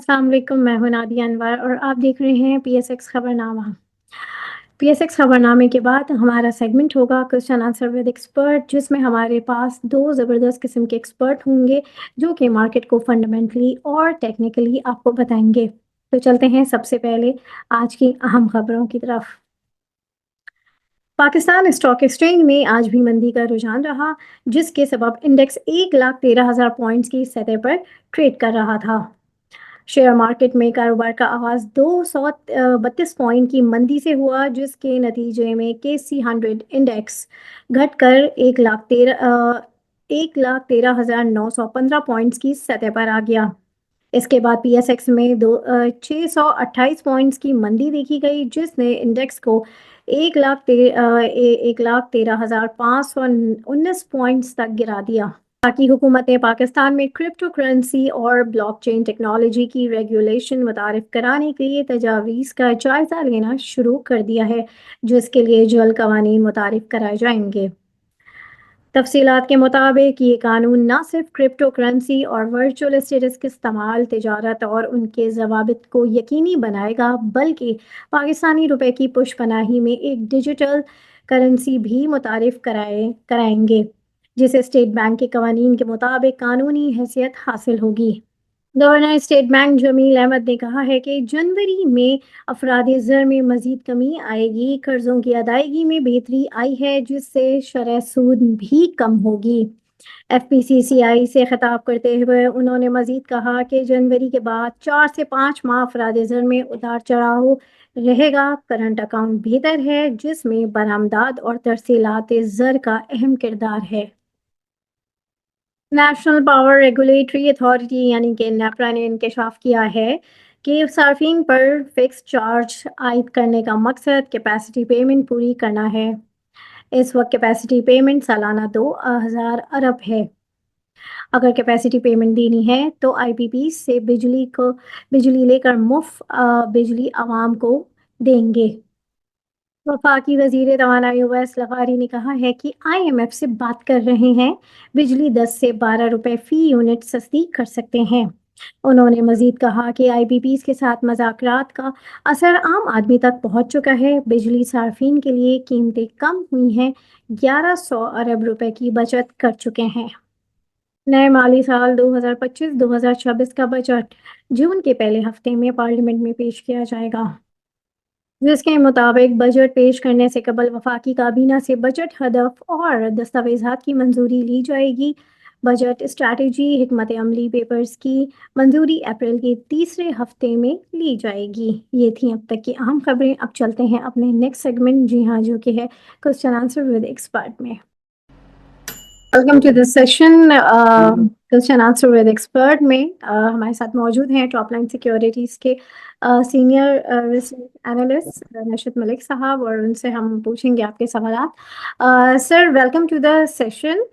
अस्सलाम वालेकुम, मैं हूँ नादिया अनवर और आप देख रहे हैं पीएसएक्स खबरनामा। पीएसएक्स खबरनामे के बाद हमारा सेगमेंट होगा क्वेश्चन आंसर विद एक्सपर्ट, जिसमें हमारे पास 2 ज़बरदस्त किस्म के एक्सपर्ट होंगे, जो कि मार्केट को फंडामेंटली और टेक्निकली आपको बताएँगे। तो चलते हैं सबसे पहले आज की अहम खबरों की तरफ। पाकिस्तान स्टॉक एक्सचेंज में आज भी मंदी का रुझान रहा, जिसके सबब इंडेक्स 1,13,000 पॉइंट्स की सतह पर ट्रेड कर रहा था। शेयर मार्केट में कारोबार का आगाज 232 पॉइंट की मंदी से हुआ, जिसके नतीजे में KC 100 इंडेक्स घटकर 1,13,915 पॉइंट्स की सतह पर आ गया। इसके बाद पीएसएक्स में 628 पॉइंट्स की मंदी देखी गई, जिसने इंडेक्स को 1,13,519 पॉइंट्स तक गिरा दिया। बाकी हुकूमत ने पाकिस्तान में क्रिप्टो करेंसी और ब्लॉकचेन टेक्नोलॉजी की रेगुलेशन मुतारिफ कराने के लिए तजावीज़ का जायज़ा लेना शुरू कर दिया है, जिसके लिए जल्द कवानीन मुतारिफ कराए जाएंगे। तफसीलात के मुताबिक ये कानून न सिर्फ क्रिप्टो करेंसी और वर्चुअल स्टेटस के इस्तेमाल, तजारत और उनके जवाबित को यकीनी बनाएगा, बल्कि पाकिस्तानी रुपए की पुशपनाही में एक डिजिटल करेंसी भी मुतारिफ कराएंगे, जिसे स्टेट बैंक के कवानीन के मुताबिक कानूनी हैसियत हासिल होगी। Governor State Bank Jamil Ahmed ने कहा है कि जनवरी में अफरादी ज़र में मजीद कमी आएगी। कर्जों की अदायगी में बेहतरी आई है, जिससे शरह सूद भी कम होगी। FPCCI से खिताब करते हुए उन्होंने मजीद कहा कि जनवरी के बाद 4 से 5 माह अफरादी ज़र में उतार चढ़ाव रहेगा। करंट अकाउंट बेहतर है, जिसमें बरामदात और तरसीलात ज़र का अहम किरदार है। नेशनल पावर रेगुलेटरी अथॉरिटी यानी कि नेपरा ने इंकशाफ किया है कि सार्फिन पर फिक्स चार्ज आयद करने का मकसद कैपेसिटी पेमेंट पूरी करना है। इस वक्त कैपेसिटी पेमेंट सालाना 2,000 अरब है। अगर कैपेसिटी पेमेंट देनी है तो IPP से बिजली लेकर मुफ्त बिजली आवाम को देंगे। वफाकी वजीर तवानाई ओवैस लगारी ने कहा है कि IMF से बात कर रहे हैं, बिजली 10 से 12 रुपए फी यूनिट सस्ती कर सकते हैं। उन्होंने मजीद कहा कि IPPs के साथ मज़ाकरात का असर आम आदमी तक पहुंच चुका है। बिजली सार्फिन के लिए कीमतें कम हुई हैं, 1100 अरब रुपए की बचत कर चुके हैं। नए माली साल 2025-2026 का बजट जून के पहले हफ्ते में पार्लियामेंट में पेश किया जाएगा, जिसके मुताबिक बजट पेश करने से कबल वफाकी काबीना से बजट हदफ और दस्तावेजात की मंजूरी ली जाएगी। बजट स्ट्रैटेजी हिकमत अमली पेपर्स की मंजूरी अप्रैल के तीसरे हफ्ते में ली जाएगी। ये थी अब तक की अहम खबरें। अब चलते हैं अपने नेक्स्ट सेगमेंट, जी हाँ, जो कि है क्वेश्चन आंसर विद एक्सपर्ट में। Welcome to this session question answer with expert में हमारे साथ मौजूद हैं टॉप लाइन सिक्योरिटीज़ के senior research analyst Nashat Malik साहब, और उनसे हम पूछेंगे आपके सवाल। Sir, welcome to the session.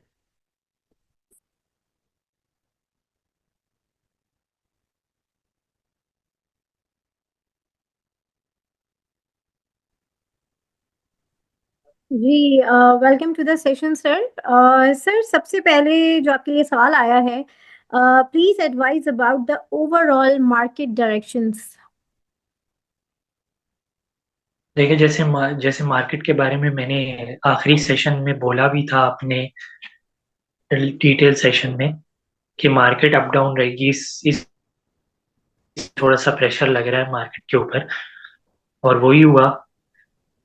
जी, welcome to the session sir. Sir, सबसे पहले जो आपके लिए सवाल आया है, please advise about the overall market directions. देखिए, जैसे मार्केट के बारे में मैंने आखिरी सेशन में बोला भी था अपने डिटेल सेशन में कि मार्केट अप डाउन रहेगी। इस थोड़ा सा प्रेशर लग रहा है मार्केट के ऊपर, और वही हुआ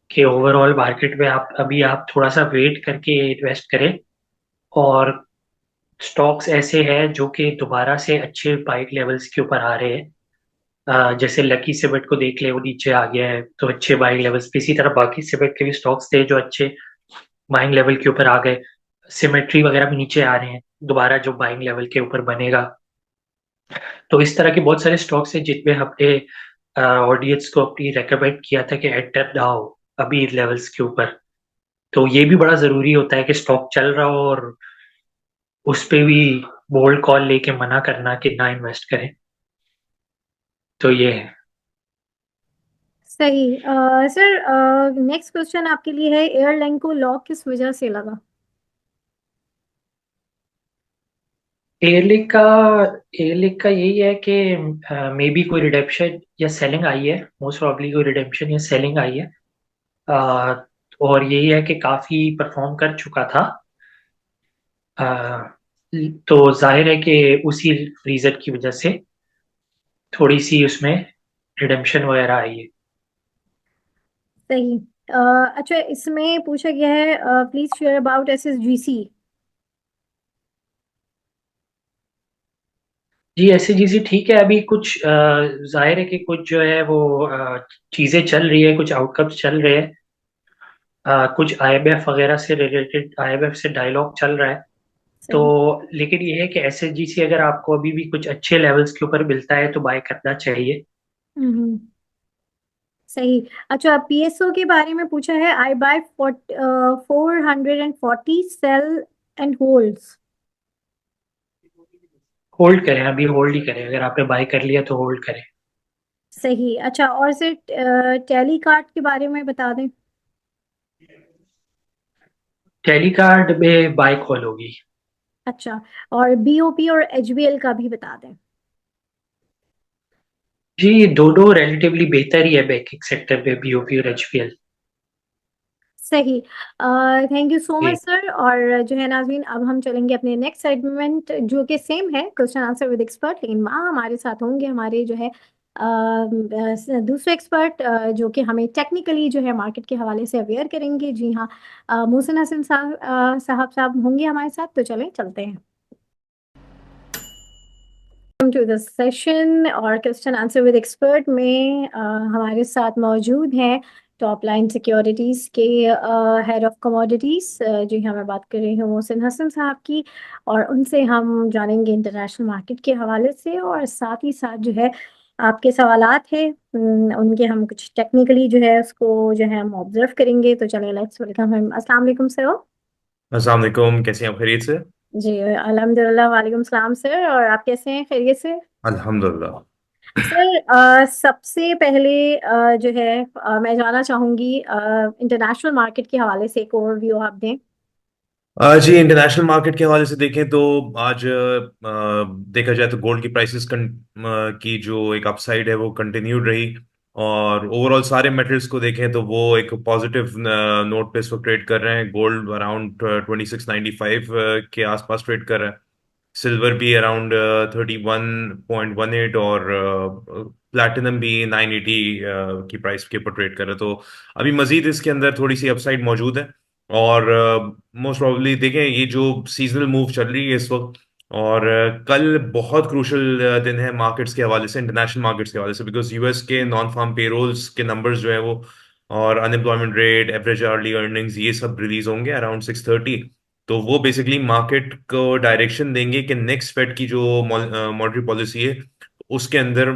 कि ओवरऑल मार्केट में आप थोड़ा सा वेट करके इन्वेस्ट करें। और स्टॉक्स ऐसे हैं जो कि दोबारा से अच्छे बाइक लेवल्स के ऊपर आ रहे हैं। जैसे लकी सिमेंट को देख ले, वो नीचे आ गया है तो अच्छे बाइंग लेवल्स पे। इसी तरह बाकी सिमेंट के भी स्टॉक्स थे जो अच्छे बाइंग लेवल के ऊपर आ गए। सिमेट्री वगैरह भी नीचे आ रहे हैं, दोबारा जो बाइंग लेवल के ऊपर बनेगा। तो इस तरह के बहुत सारे स्टॉक्स हैं जिनमें हमने ऑडियंस को अपनी रेकमेंड किया था कि एंटर ना हो अभी लेवल्स के ऊपर। तो ये भी बड़ा जरूरी होता है कि स्टॉक चल रहा हो और उस पे भी बोल्ड कॉल लेके मना करना कि ना इन्वेस्ट करें। तो ये है। सही। सर, नेक्स्ट क्वेश्चन आपके लिए है, एयरलाइन को लॉक किस वजह से लगा? एयर लिंक का यही है कि मे बी कोई रिडेम्पशन या सेलिंग आई है, मोस्ट प्रॉब्ली कोई रिडेम्पशन या सेलिंग आई है। अ, और यही है कि काफी परफॉर्म कर चुका था। अ, तो जाहिर है कि उसी रीजन की वजह से थोड़ी सी उसमें रिडेम्पशन वगैरह आई है। सही। अ, अच्छा, इसमें पूछा गया है प्लीज शेयर अबाउट एसएसजीसी। जी, ऐसे चीजें ठीक है। अभी कुछ जाहिर है कि कुछ जो है वो चीजें चल रही है, कुछ आउटकम्स चल रहे हैं। कुछ आईएमएफ वगैरह से रिलेटेड, आईएमएफ से डायलॉग चल रहा है। तो सही। लेकिन ये है कि एसएचजीसी अगर आपको अभी भी कुछ अच्छे लेवल्स के ऊपर मिलता है तो बाय करना चाहिए। हम्म। सही। अच्छा, पीएसओ के बारे में पूछा है। I buy 440 sell and holds. Hold करें, अभी होल्ड ही करें। अगर आपने बाय कर लिया तो होल्ड करें। सही। अच्छा, और से टैली कार्ड के बारे में बता दें। टैली कार्ड में बाय कॉल होगी। अच्छा, और बीओपी और एचबीएल का भी बता दें। जी, दोनों रिलेटिवली बेहतर ही है बैंकिंग सेक्टर में, बीओपी और एचपीएल। सही। थैंक यू सो मच जी। सर। और जो है नाज़रीन, अब हम चलेंगे अपने नेक्स्ट सेगमेंट जो कि सेम है, क्वेश्चन आंसर विद एक्सपर्ट, लेकिन वहाँ हमारे साथ होंगे हमारे जो है दूसरे एक्सपर्ट जो कि हमें टेक्निकली जो है मार्केट के हवाले से अवेयर करेंगे। जी हाँ, मोहसिन हसन साहब होंगे हमारे साथ। तो चलें, चलते हैं टू द सेशन। और क्वेश्चन आंसर विद एक्सपर्ट में हमारे साथ मौजूद हैं टॉप लाइन सिक्योरिटीज के हेड ऑफ कमोडिटीज। जी हाँ, मैं बात कर रही हूँ मोहसिन हसन साहब की। और उनसे हम जानेंगे इंटरनेशनल मार्केट के हवाले से, और साथ ही साथ जो है आपके सवालात हैं उनके हम कुछ टेक्निकली जो है उसको जो है हम ऑब्जर्व करेंगे। तो चलिए, लेट्स वेलकम हिम। अस्सलाम वालेकुम सर। अस्सलाम वालेकुम, कैसे हैं आप? खैरियत से? जी अल्हम्दुलिल्लाह, वालेकुम सलाम सर। और आप कैसे हैं, खैरियत से? अल्हम्दुलिल्लाह। सर सबसे पहले जो है मैं जानना चाहूंगी इंटरनेशनल मार्केट के हवाले से एक ओवरव्यू आप दें। जी, इंटरनेशनल मार्केट के हवाले से देखें तो आज देखा जाए तो गोल्ड की की जो एक अपसाइड है वो कंटिन्यूड रही। और ओवरऑल सारे मेटल्स को देखें तो वो एक पॉजिटिव नोट पे इस वक्त ट्रेड कर रहे हैं। गोल्ड अराउंड 2695 के आसपास ट्रेड कर रहा है। सिल्वर भी अराउंड 31.18, और प्लैटिनम भी 980 की प्राइस के ऊपर ट्रेड कर रहा है। तो अभी मजीद इसके अंदर थोड़ी सी अपसाइड मौजूद है। और मोस्ट प्रोबेबली देखें ये जो सीजनल मूव चल रही है इस वक्त। और कल बहुत क्रूशल दिन है मार्केट्स के हवाले से, इंटरनेशनल मार्केट्स के हवाले से, बिकॉज यूएस के नॉन फार्म पेरोल्स के नंबर्स जो है वो, और unemployment rate, average early earnings, ये सब रिलीज होंगे अराउंड 6:30। तो वो बेसिकली मार्केट को डायरेक्शन देंगे कि नेक्स्ट फेड की जो मॉनेटरी पॉलिसी है उसके अंदर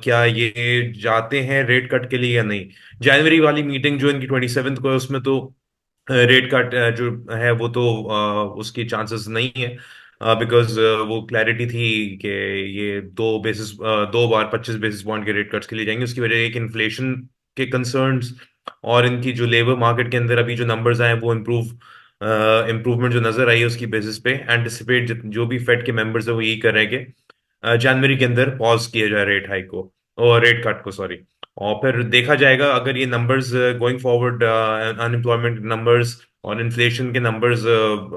क्या ये जाते हैं रेट कट के लिए या नहीं। जनवरी वाली मीटिंग जो इनकी 27th को है उसमें तो रेट कट जो है वो तो उसकी चांसेस नहीं है, बिकॉज वो क्लैरिटी थी कि ये 2 बार 25 बेसिस पॉइंट के रेट कट्स के लिए जाएंगे। उसकी वजह एक इन्फ्लेशन के कंसर्न्स, और इनकी जो लेबर मार्केट के अंदर अभी जो नंबर्स आए वो इम्प्रूवमेंट जो नजर आई है उसकी बेसिस पे एंटिसिपेट जो भी फेड के मेंबर्स है वो यही कर रहे हैं कि जनवरी के अंदर पॉज किया जाए रेट हाइक को, और रेट कट को, सॉरी। और फिर देखा जाएगा अगर ये numbers going forward, unemployment numbers और इन्फ्लेशन के नंबर्स,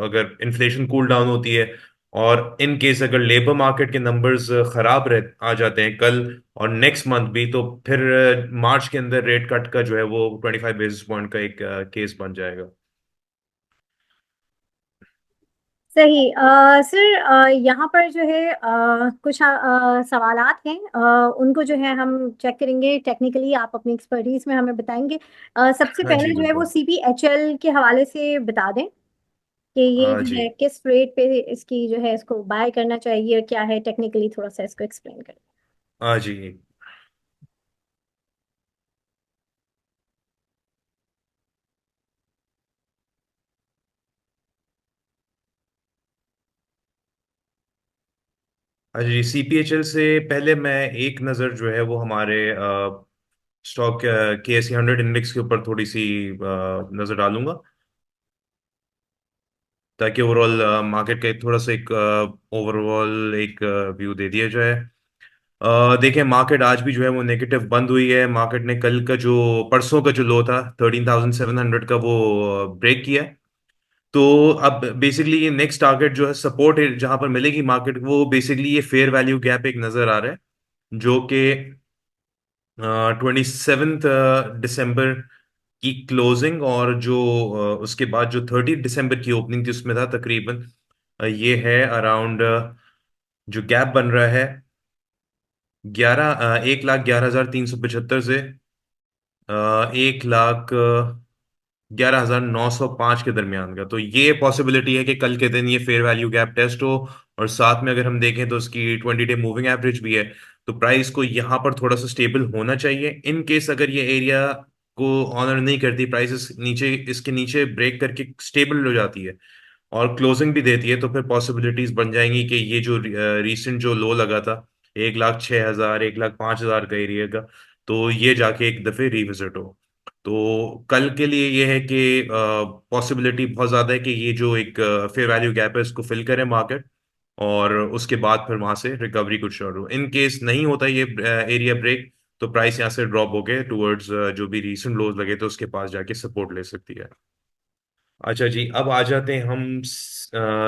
अगर इन्फ्लेशन कूल डाउन होती है, और इन केस अगर लेबर मार्केट के नंबर्स खराब रह आ जाते हैं कल और नेक्स्ट मंथ भी, तो फिर मार्च के अंदर रेट कट का जो है वो 25 बेसिस पॉइंट का एक केस बन जाएगा। सही। सर यहाँ पर जो है कुछ सवालात हैं, उनको जो है हम चेक करेंगे टेक्निकली। आप अपनी एक्सपर्टीज में हमें बताएंगे। सबसे हाँ जी, पहले जो है वो बिल्कुल। सीपीएचएल के हवाले से बता दें कि ये हाँ जो जी। है किस रेट पे इसकी जो है इसको बाय करना चाहिए, और क्या है टेक्निकली, थोड़ा सा इसको एक्सप्लेन करें। हाँ जी। हाँ जी, सीपीएचएल से पहले मैं एक नज़र जो है वो हमारे स्टॉक के एस 100 इंडेक्स के ऊपर थोड़ी सी नज़र डालूंगा। ताकि ओवरऑल मार्केट का एक थोड़ा सा एक ओवरऑल एक व्यू दे दिया जाए। देखें, मार्केट आज भी जो है वो नेगेटिव बंद हुई है। मार्केट ने कल का जो परसों का जो लो था 13,700 का, वो ब्रेक किया है। तो अब बेसिकली ये नेक्स्ट टारगेट जो है सपोर्ट जहां पर मिलेगी मार्केट, वो बेसिकली ये फेयर वैल्यू गैप एक नजर आ रहा है, जो कि 27 दिसंबर की क्लोजिंग और जो उसके बाद जो 30 दिसंबर की ओपनिंग थी उसमें था तकरीबन। ये है अराउंड, जो गैप बन रहा है 1,11,375 से 1,11,905 के दरमियान का। तो ये पॉसिबिलिटी है कि कल के दिन ये फेयर वैल्यू गैप टेस्ट हो। और साथ में अगर हम देखें तो उसकी 20 डे मूविंग एवरेज भी है। तो प्राइस को यहाँ पर थोड़ा सा स्टेबल होना चाहिए। इन केस अगर ये एरिया को ऑनर नहीं करती, प्राइस नीचे, इसके नीचे ब्रेक करके स्टेबल हो जाती है और क्लोजिंग भी देती है, तो फिर पॉसिबिलिटीज बन जाएंगी कि ये जो रीसेंट जो लो लगा था 1,06,000, 1,05,000 का एरिया का, तो ये जाके एक दफे रिविजिट हो। तो कल के लिए ये है कि पॉसिबिलिटी बहुत ज्यादा है कि ये जो एक फेयर वैल्यू गैप है इसको फिल करे मार्केट, और उसके बाद फिर वहां से रिकवरी कुछ और हो। इन केस नहीं होता ये एरिया ब्रेक, तो प्राइस यहाँ से ड्रॉप हो गए टुवर्ड्स जो भी रीसेंट लोज लगे तो उसके पास जाके सपोर्ट ले सकती है। अच्छा जी, अब आ जाते हैं हम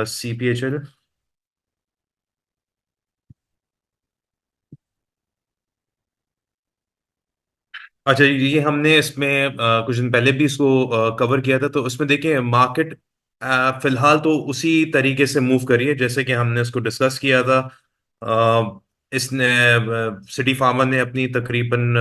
CPHL। अच्छा जी, ये हमने इसमें कुछ दिन पहले भी इसको कवर किया था। तो उसमें देखिए मार्केट फिलहाल तो उसी तरीके से मूव करी है जैसे कि हमने इसको डिस्कस किया था। इसने सिटी फार्मा ने अपनी तकरीबन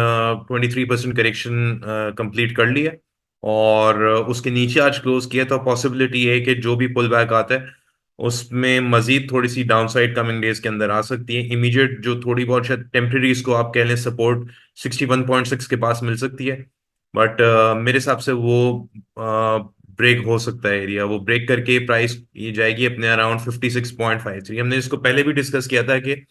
23% करेक्शन कंप्लीट कर ली है, और उसके नीचे आज क्लोज किया। तो पॉसिबिलिटी है कि जो भी पुल बैक आता है उसमें मजीद थोड़ी सी डाउनसाइड कमिंग डेज के अंदर आ सकती है। इमीडिएट जो थोड़ी बहुत शायद टेम्परेरी इसको आप कह लें सपोर्ट 61.6 के पास मिल सकती है। बट मेरे हिसाब से वो ब्रेक हो सकता है, एरिया वो ब्रेक करके प्राइस ये जाएगी अपने अराउंड 56.53। हमने इसको पहले भी डिस्कस किया था कि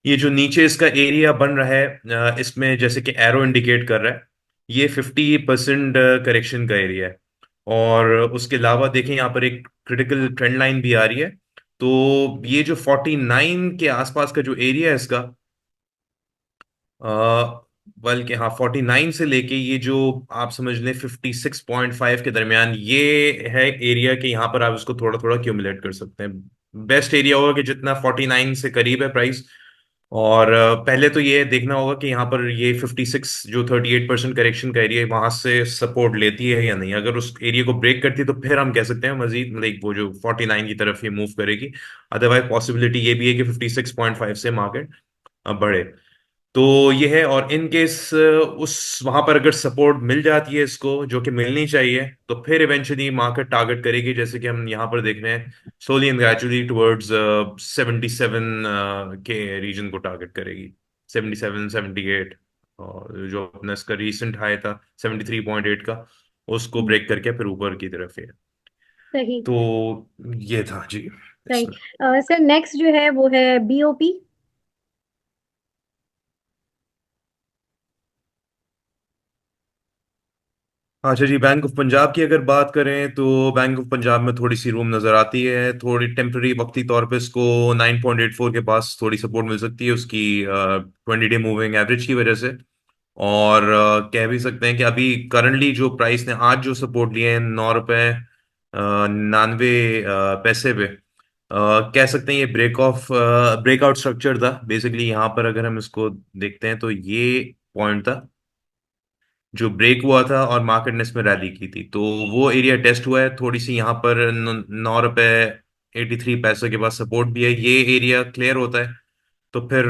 ये जो नीचे इसका एरिया बन रहा है, इसमें जैसे कि एरो इंडिकेट कर रहा है, ये 50% करेक्शन का एरिया है। और उसके अलावा देखें यहाँ पर एक क्रिटिकल ट्रेंड लाइन भी आ रही है। तो ये जो 49 के आसपास का जो एरिया है इसका, बल्कि हाँ 49 से लेके ये जो आप समझ लें 56.5 के दरमियान, ये है एरिया के यहाँ पर आप इसको थोड़ा थोड़ा क्यूमुलेट कर सकते हैं। बेस्ट एरिया होगा कि जितना 49 से करीब है प्राइस। और पहले तो ये देखना होगा कि यहाँ पर ये 56 जो 38% करेक्शन का एरिया है वहां से सपोर्ट लेती है या नहीं। अगर उस एरिया को ब्रेक करती है तो फिर हम कह सकते हैं मजीद लाइक वो जो 49 की तरफ ये मूव करेगी। अदरवाइज पॉसिबिलिटी ये भी है कि 56.5 से मार्केट बढ़े। तो ये है। और इन केस उस वहां पर अगर सपोर्ट मिल जाती है इसको, जो कि मिलनी चाहिए, तो फिर इवेंचुअली मार्केट टारगेट करेगी, जैसे कि हम यहाँ पर देख रहे हैं, स्लोली एंड ग्रेजुअली टुवर्ड्स 77 के रीजन को टारगेट करेगी। 77, 78, और जो अपना इसका रीसेंट हाई था 73.8 का, उसको हम्म, ब्रेक करके फिर ऊपर की तरफ है। सही। तो ये था जी सही। इसमें। सर नेक्स्ट जो है वो है BOP। अच्छा जी, बैंक ऑफ पंजाब की अगर बात करें तो बैंक ऑफ पंजाब में थोड़ी सी रूम नजर आती है। थोड़ी टेम्पररी वक्ती तौर पे इसको 9.84 के पास थोड़ी सपोर्ट मिल सकती है उसकी 20 डे मूविंग एवरेज की वजह से। और कह भी सकते हैं कि अभी करंटली जो प्राइस ने आज जो सपोर्ट लिए हैं 9 रुपए 99 पैसे पे, कह सकते हैं ये ब्रेकआउट स्ट्रक्चर था। बेसिकली यहाँ पर अगर हम इसको देखते हैं तो ये पॉइंट था जो ब्रेक हुआ था और मार्केट ने इसमें रैली की थी। तो वो एरिया टेस्ट हुआ है थोड़ी सी। यहाँ पर 9 रुपए 83 पैसे के पास सपोर्ट भी है। ये एरिया क्लियर होता है तो फिर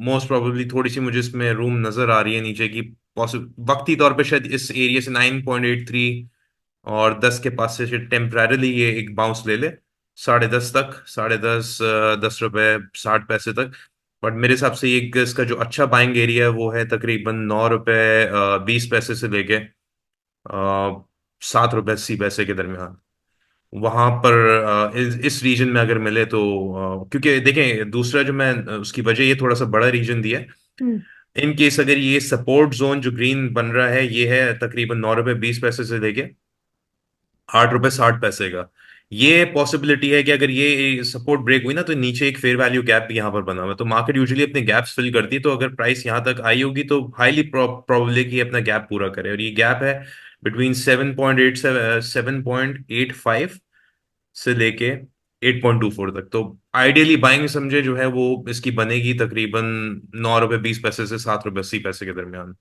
मोस्ट प्रोबेबली थोड़ी सी मुझे इसमें रूम नजर आ रही है नीचे की। वक्ती तौर पे शायद इस एरिया से 9.83 और 10 के पास से टेम्पररीली ये एक बाउंस ले ले 10:30 तक, 10:30 10 रुपए 60 पैसे तक। बट मेरे हिसाब से ये इसका जो अच्छा बाइंग एरिया है वो है तकरीबन 9 रुपए 20 पैसे से लेके 7 रुपए 80 पैसे के दरमियान। वहां पर इस रीजन में अगर मिले तो क्योंकि देखें दूसरा जो मैं उसकी वजह ये थोड़ा सा बड़ा रीजन दिया है। हम्म। इन केस अगर ये सपोर्ट जोन जो ग्रीन बन रहा है ये है तकरीबन 9 रुपए 20 पैसे से लेके 8 रुपए 60 पैसे का। ये पॉसिबिलिटी है कि अगर ये सपोर्ट ब्रेक हुई ना तो नीचे एक फेयर वैल्यू गैप भी यहाँ पर बना हुआ है। तो मार्केट यूजुअली अपने गैप्स फिल करती है, तो अगर प्राइस यहाँ तक आई होगी तो हाईली प्रोबेबल है कि ये अपना गैप पूरा करे, और ये गैप है बिटवीन 7.85 से लेके 8.24 तक। तो आइडियली बाइंग समझे जो है वो इसकी बनेगी तकरीबन 9 रुपए 20 पैसे से 7 रुपए 80 पैसे के दरमियान।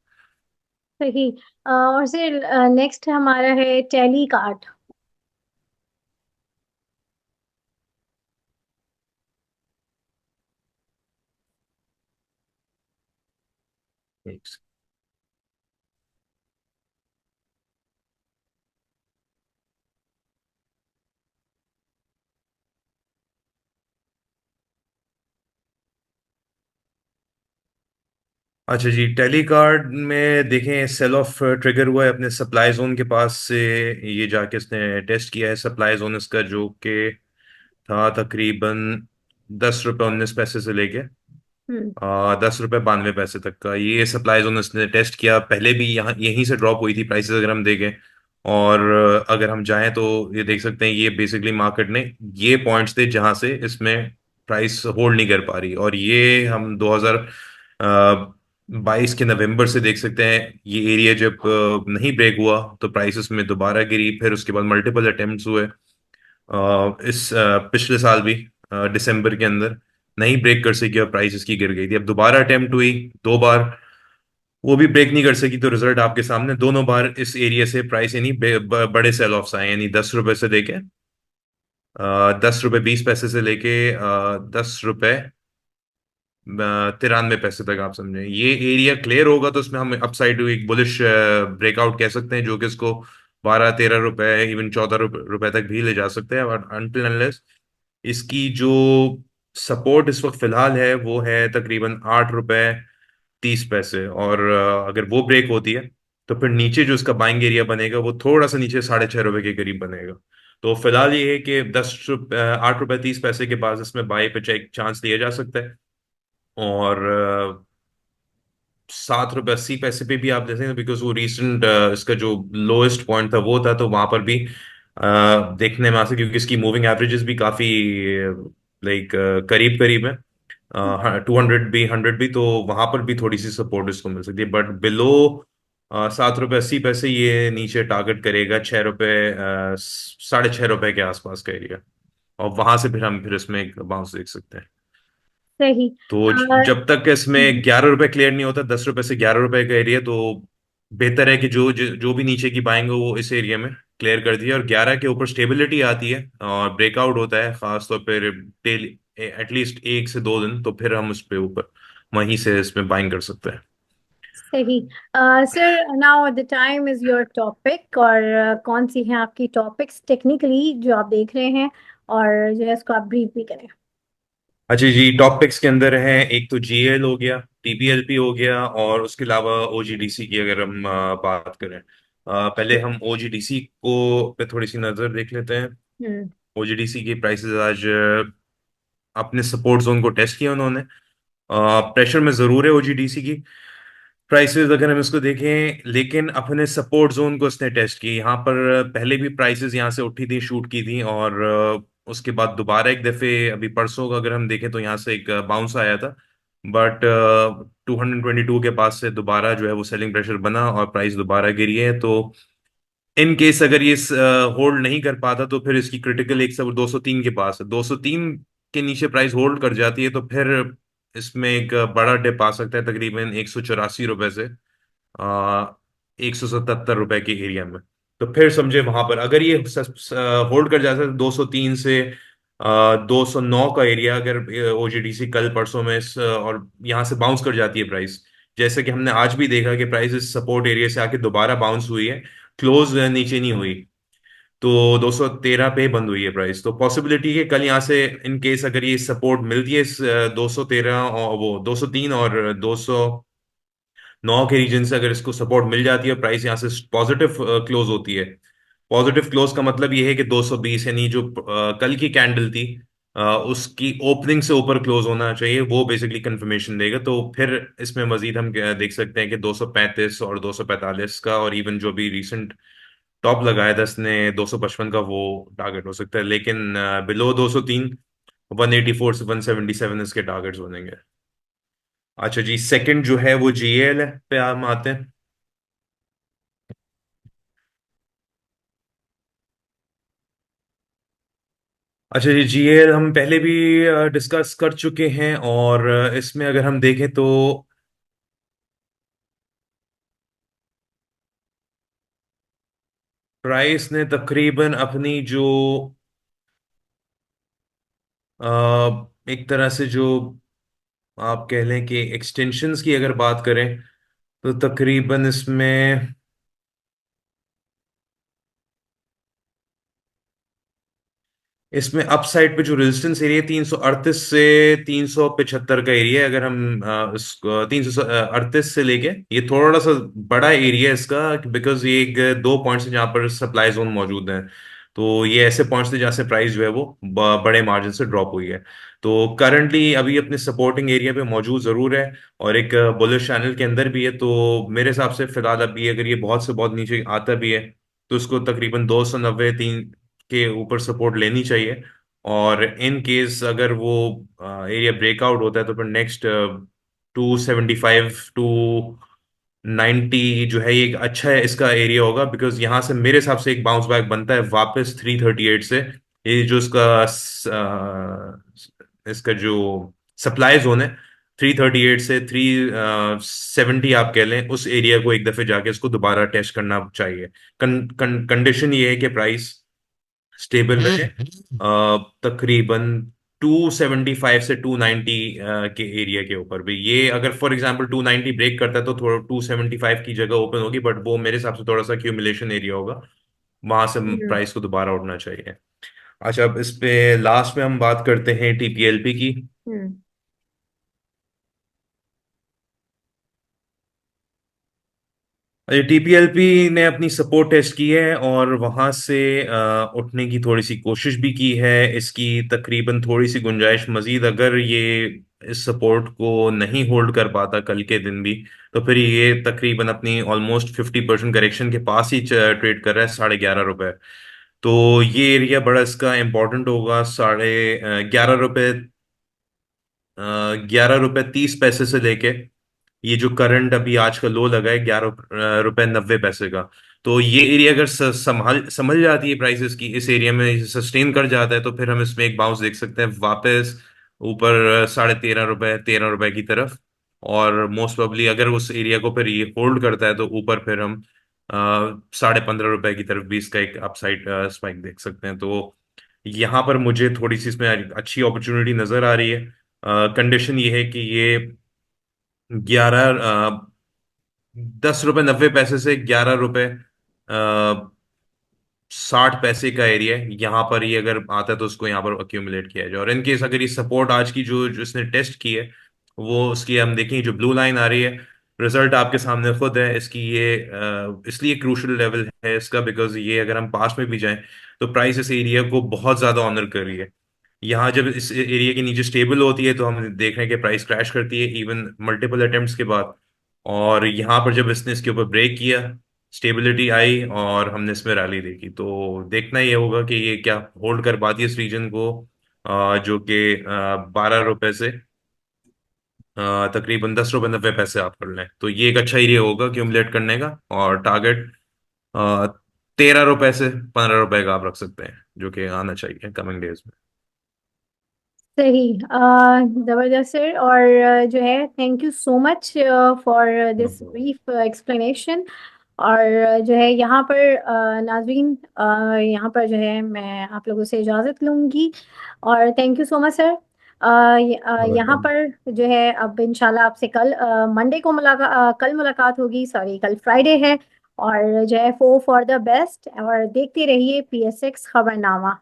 सही। और फिर नेक्स्ट हमारा है टेली कार्ड। अच्छा जी, टेलीकार्ड में देखें सेल ऑफ ट्रिगर हुआ है अपने सप्लाई जोन के पास से। ये जाके इसने टेस्ट किया है सप्लाई जोन इसका, जो कि था तकरीबन 10 रुपये 19 पैसे से लेके हम्म। 10 रुपये 92 पैसे तक का ये सप्लाई जोन इसने टेस्ट किया। पहले भी यहाँ यहीं से ड्रॉप हुई थी प्राइसेस अगर हम देखें। और अगर हम जाएं तो ये देख सकते हैं ये बेसिकली मार्केट ने ये पॉइंट्स थे जहां से इसमें प्राइस होल्ड नहीं कर पा रही, और ये हम 2022 के नवंबर से देख सकते हैं ये एरिया जब नहीं ब्रेक हुआ तो प्राइसेस में दोबारा गिरी, फिर उसके बाद मल्टीपल अटेम्प्ट्स हुए इस पिछले साल भी दिसंबर के अंदर नहीं ब्रेक कर सकी और प्राइस इसकी गिर गई थी। अब दोबारा अटेम्प्ट हुई 2 बार, वो भी ब्रेक नहीं कर सकी, तो रिजल्ट आपके सामने दोनों बार इस एरिया से प्राइस यानी बड़े सेल ऑफ्स आए, यानी 10 रुपए से लेके 10 रुपए 20 पैसे से लेके 10 रुपए 93 पैसे तक आप समझे। ये एरिया क्लियर होगा तो उसमें हम अपसाइड एक बुलिश ब्रेकआउट कह सकते हैं, जो कि इसको 12 13 रुपए इवन 14 रुपए तक भी ले जा सकते हैं। और अनटिल अनलेस इसकी जो सपोर्ट इस वक्त फिलहाल है वो है तकरीबन 8 रुपए 30 पैसे, और अगर वो ब्रेक होती है तो फिर नीचे जो इसका बाइंग एरिया बनेगा वो थोड़ा सा नीचे 6.5 रुपए के करीब बनेगा। तो फिलहाल ये है कि 8 रुपए 30 पैसे के पास इसमें बाई पे चेक चांस लिया जा सकता है। और 7 रुपए 80 पैसे पे भी आप देखेंगे, बिकॉज वो रिसेंट इसका जो लोएस्ट पॉइंट था वो था, तो वहां पर भी देखने में आ सकता, क्योंकि इसकी मूविंग एवरेजेस भी काफी लाइक करीब करीब है, 200 भी 100 भी, तो वहां पर भी थोड़ी सी सपोर्ट इसको मिल सकती है। बट बिलो 7 रुपए 80 पैसे ये नीचे टारगेट करेगा 6 रुपए 6.5 रुपए के आसपास का एरिया, और वहां से फिर हम फिर इसमें एक बाउंस देख सकते हैं। सही। तो जब तक इसमें 11 रुपए क्लियर नहीं होता 10 रुपए से 11 रुपए का एरिया, तो बेहतर है कि जो भी नीचे की पाएंगे वो इस एरिया में क्लियर कर दिया, और 11 के ऊपर स्टेबिलिटी आती है और ब्रेकआउट होता है खासतौर पर डेली एटलीस्ट 1 से 2 दिन, तो फिर हम उस पे ऊपर वहीं से इसमें बाइंग कर सकते हैं। सही। Sir now the time is your topic. और कौन सी हैं आपकी टॉपिक्स टेक्निकली जो आप देख रहे हैं, और जो है इसको आप ब्रीफ भी करें। अच्छा जी, टॉपिक्स के अंदर है एक तो जीएल हो गया, टीपीएलपी हो गया, और उसके अलावा ओजीडीसी की अगर हम बात करें। पहले हम ओजीडीसी को पे थोड़ी सी नजर देख लेते हैं। हम्म। ओजीडीसी की प्राइसेस आज अपने सपोर्ट जोन को टेस्ट किया उन्होंने। प्रेशर में जरूर है ओजीडीसी की प्राइसेस अगर हम इसको देखें, लेकिन अपने सपोर्ट जोन को इसने टेस्ट की। यहाँ पर पहले भी प्राइसेस यहाँ से उठी थी शूट की थी, और उसके बाद दोबारा एक दफे अभी परसों का अगर हम देखें तो यहाँ से एक बाउंस आया था, बट 222 के पास से दोबारा जो है वो सेलिंग प्रेशर बना और प्राइस दोबारा गिरी है। तो इन केस अगर ये होल्ड नहीं कर पाता तो फिर इसकी क्रिटिकल एक सब 203 के पास है, 203 के नीचे प्राइस होल्ड कर जाती है तो फिर इसमें एक बड़ा डिप आ सकता है तकरीबन 184 रुपए से 177 रुपए के एरिया में। तो फिर समझे वहां पर अगर ये होल्ड कर जाता है 203 से 209 का एरिया, अगर ओजीडीसी कल परसों में और यहाँ से बाउंस कर जाती है प्राइस, जैसे कि हमने आज भी देखा कि प्राइस इस सपोर्ट एरिया से आके दोबारा बाउंस हुई है, क्लोज नीचे नहीं हुई, तो 213 पे बंद हुई है प्राइस। तो पॉसिबिलिटी है कल यहाँ से इन केस अगर ये सपोर्ट मिलती है इस 213 और वो 203 और 209 के रीजन से, अगर इसको सपोर्ट मिल जाती है प्राइस यहाँ से पॉजिटिव क्लोज होती है। पॉजिटिव क्लोज का मतलब ये है कि 220 यानी जो कल की कैंडल थी उसकी ओपनिंग से ऊपर क्लोज होना चाहिए, वो बेसिकली कंफर्मेशन देगा। तो फिर इसमें मजीद हम देख सकते हैं कि 235 और 245 का, और इवन जो भी रिसेंट टॉप लगाया 10 ने 255 का, वो टारगेट हो सकता है, लेकिन बिलो 203, 184 से 177 इसके टारगेट्स बनेंगे। अच्छा जी, सेकंड जो है वो जीएल पे हम आते हैं। अच्छा जी, जीएल हम पहले भी डिस्कस कर चुके हैं, और इसमें अगर हम देखें तो प्राइस ने तकरीबन अपनी जो एक तरह से जो आप कह लें कि एक्सटेंशंस की अगर बात करें, तो तकरीबन इसमें अपसाइड पे जो रेजिस्टेंस एरिया 338 से 375 का एरिया है। अगर हम इसको 338 से लेके, ये थोड़ा सा बड़ा एरिया है इसका, बिकॉज ये एक दो पॉइंट्स है जहाँ पर सप्लाई जोन मौजूद है। तो ये ऐसे पॉइंट्स थे जहाँ से प्राइस जो है वो बड़े मार्जिन से ड्रॉप हुई है। तो करंटली अभी अपने सपोर्टिंग एरिया पे मौजूद जरूर है, और एक बुलिश चैनल के अंदर भी है। तो मेरे हिसाब से फिलहाल अभी अगर ये बहुत से बहुत नीचे आता भी है, तो उसको तकरीबन 290 3 के ऊपर सपोर्ट लेनी चाहिए। और इन केस अगर वो एरिया ब्रेकआउट होता है, तो फिर नेक्स्ट 275 टू 90 जो है, ये एक अच्छा है इसका एरिया होगा, बिकॉज यहाँ से मेरे हिसाब से एक बाउंस बैक बनता है वापस 338 से। ये जो इसका जो सप्लाई जोन है, 338 से 370 आप कह लें, उस एरिया को एक दफे जाके इसको दोबारा टेस्ट करना चाहिए। कंडीशन ये है कि प्राइस स्टेबल रहे तकरीबन 275 से 290 के एरिया के ऊपर भी। ये अगर फॉर एग्जांपल 290 ब्रेक करता है, तो थोड़ा 275 की जगह ओपन होगी, बट वो मेरे हिसाब से थोड़ा सा एक्यूमुलेशन एरिया होगा, वहां से हम्म। प्राइस को दोबारा उठना चाहिए। अच्छा, अब इस पे लास्ट में हम बात करते हैं टीपीएलपी की। हम्म। टीपीएलपी ने अपनी सपोर्ट टेस्ट की है, और वहां से उठने की थोड़ी सी कोशिश भी की है। इसकी तकरीबन थोड़ी सी गुंजाइश मजीद, अगर ये इस सपोर्ट को नहीं होल्ड कर पाता कल के दिन भी, तो फिर ये तकरीबन अपनी ऑलमोस्ट 50% करेक्शन के पास ही ट्रेड कर रहा है, ₹11.5। तो ये एरिया बड़ा इसका इंपॉर्टेंट होगा, ₹11.5, ₹11.30 से लेके ये जो करंट अभी आज का लो लगा है, ₹11.90 का। तो ये एरिया अगर संभल संभल जाती है प्राइसेस की, इस एरिया में सस्टेन कर जाता है, तो फिर हम इसमें एक बाउंस देख सकते हैं वापस ऊपर ₹13.5 ₹13 की तरफ। और मोस्ट प्रोबेबली अगर उस एरिया को फिर ये होल्ड करता है, तो ऊपर फिर हम ₹15.5 की तरफ भी इसका एक अपसाइड स्पाइक देख सकते हैं। तो यहाँ पर मुझे थोड़ी सी इसमें अच्छी अपॉर्चुनिटी नजर आ रही है। कंडीशन ये है कि ये 10.90 रुपये से ₹11.60 का एरिया है। यहाँ पर ये अगर आता है, तो उसको यहाँ पर अक्यूमुलेट किया जाए। और इन केस अगर ये सपोर्ट आज की जो इसने टेस्ट की है, वो उसकी हम देखें, जो ब्लू लाइन आ रही है, रिजल्ट आपके सामने खुद है इसकी। ये इसलिए क्रूशल लेवल है इसका, बिकॉज ये अगर हम पास में भी जाएं, तो प्राइस इस एरिया को बहुत ज्यादा ऑनर कर रही है। यहाँ जब इस एरिया के नीचे स्टेबल होती है, तो हम देख रहे हैं कि प्राइस क्रैश करती है इवन मल्टीपल अटेम्प्ट्स के बाद। और यहाँ पर जब इसने इसके ऊपर ब्रेक किया, स्टेबिलिटी आई, और हमने इसमें रैली देखी। तो देखना ये होगा कि ये क्या होल्ड कर पाती है इस रीजन को, जो कि ₹12 से तकरीबन ₹10.90 आप कर लें, तो ये एक अच्छा एरिया होगा क्यूमुलेट करने का। और टारगेट ₹13 से ₹15 का आप रख सकते हैं, जो कि आना चाहिए कमिंग डेज में। सही। ज़बरदस्त सर। और जो है, thank you so much for this brief explanation. और जो है यहाँ पर नाज़रीन, यहाँ पर जो है मैं आप लोगों से इजाज़त लूँगी। और thank you so much sir. यहाँ वेलकम। पर जो है अब इंशाल्लाह आपसे कल मंडे को कल मुलाकात होगी, सॉरी कल फ्राइडे है। और जो है फो फॉर द बेस्ट, और देखते रहिए PSX Khabarnama.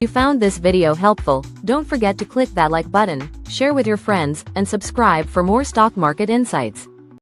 If you found this video helpful, don't forget to click that like button, share with your friends, and subscribe for more stock market insights.